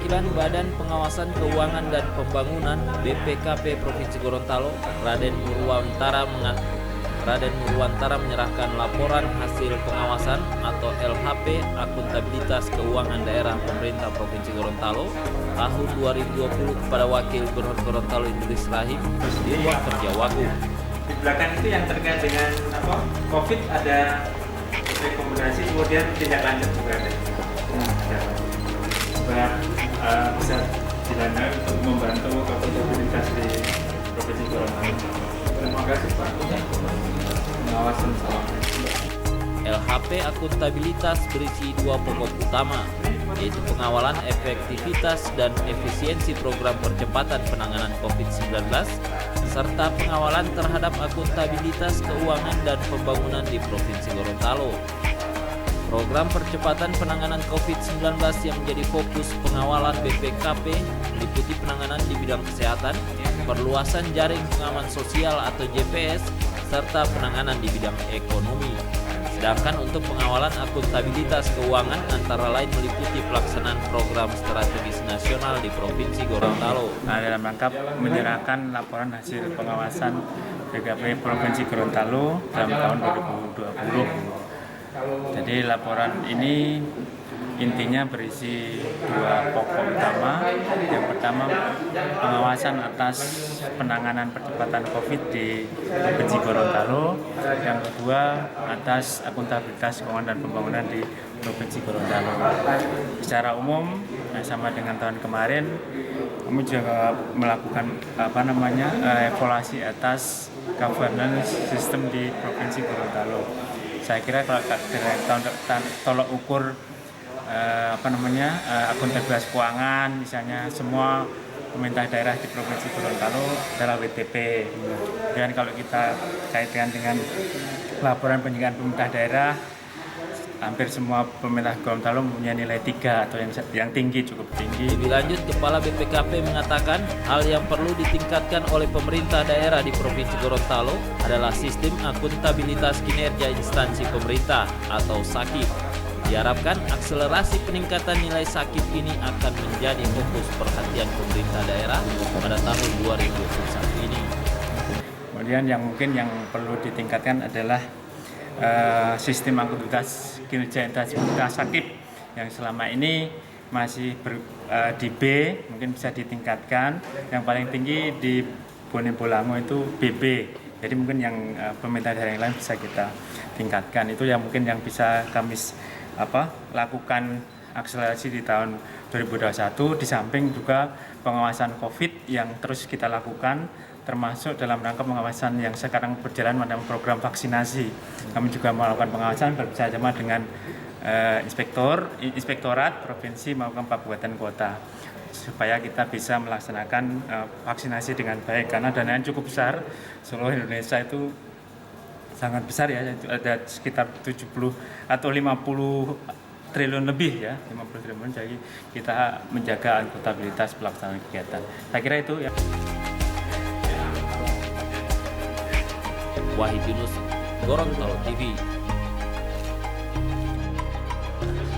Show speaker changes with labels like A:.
A: Perwakilan Badan Pengawasan Keuangan dan Pembangunan BPKP Provinsi Gorontalo, Raden Nurwantara menyerahkan laporan hasil pengawasan atau LHP akuntabilitas keuangan daerah pemerintah Provinsi Gorontalo tahun 2020 kepada Wakil Gubernur Gorontalo Idris Rahim di ruang kerja Wagub.
B: Di belakang itu yang terkait dengan COVID ada rekomendasi, kemudian tindak lanjut juga ada. Supaya bisa dilanjutkan untuk membantu akuntabilitas di Provinsi Gorontalo. Terima kasih Pak. Pengawasan salam.
A: LHP akuntabilitas berisi dua pokok utama, yaitu pengawalan efektivitas dan efisiensi program percepatan penanganan COVID-19, serta pengawalan terhadap akuntabilitas keuangan dan pembangunan di Provinsi Gorontalo. Program percepatan penanganan COVID-19 yang menjadi fokus pengawalan BPKP meliputi penanganan di bidang kesehatan, perluasan jaring pengaman sosial atau JPS, serta penanganan di bidang ekonomi. Sedangkan untuk pengawalan akuntabilitas keuangan antara lain meliputi pelaksanaan program strategis nasional di Provinsi Gorontalo.
C: Dalam rangka menyerahkan laporan hasil pengawasan BPKP Provinsi Gorontalo dalam tahun 2020. Jadi laporan ini intinya berisi dua pokok utama. Yang pertama, pengawasan atas penanganan percepatan COVID di Provinsi Gorontalo. Yang kedua, atas akuntabilitas keuangan dan pembangunan di Provinsi Gorontalo. Secara umum, sama dengan tahun kemarin, kami juga melakukan evaluasi atas governance sistem di Provinsi Gorontalo. Saya kira kalau dari tolok ukur akuntabilitas keuangan, misalnya semua pemerintah daerah di Provinsi Gorontalo adalah WTP. Dan kalau kita kaitkan dengan laporan penyiaran pemerintah daerah, hampir semua pemerintah Gorontalo mempunyai nilai 3 atau yang tinggi, cukup tinggi.
A: Lebih lanjut, Kepala BPKP mengatakan hal yang perlu ditingkatkan oleh pemerintah daerah di Provinsi Gorontalo adalah sistem akuntabilitas kinerja instansi pemerintah atau SAKIP. Diharapkan akselerasi peningkatan nilai SAKIP ini akan menjadi fokus perhatian pemerintah daerah pada tahun 2021 ini.
C: Kemudian yang perlu ditingkatkan adalah sistem akuntabilitas kinerja instansi SAKIP yang selama ini masih di B, mungkin bisa ditingkatkan. Yang paling tinggi di Bone Bolango itu BB. Jadi mungkin yang pemerintah daerah yang lain bisa kita tingkatkan. Itu yang mungkin yang bisa kami lakukan akselerasi di tahun 2021, di samping juga pengawasan COVID yang terus kita lakukan, termasuk dalam rangka pengawasan yang sekarang berjalan pada program vaksinasi. Kami juga melakukan pengawasan bersama dengan inspektorat provinsi maupun kabupaten kota, supaya kita bisa melaksanakan vaksinasi dengan baik, karena dananya cukup besar. Seluruh Indonesia itu sangat besar ya, ada sekitar 70 atau 50 triliun lebih ya, 50 triliun. Jadi kita menjaga akuntabilitas pelaksanaan kegiatan. Saya kira itu ya.
A: Wahid Yunus, Gorontalo TV.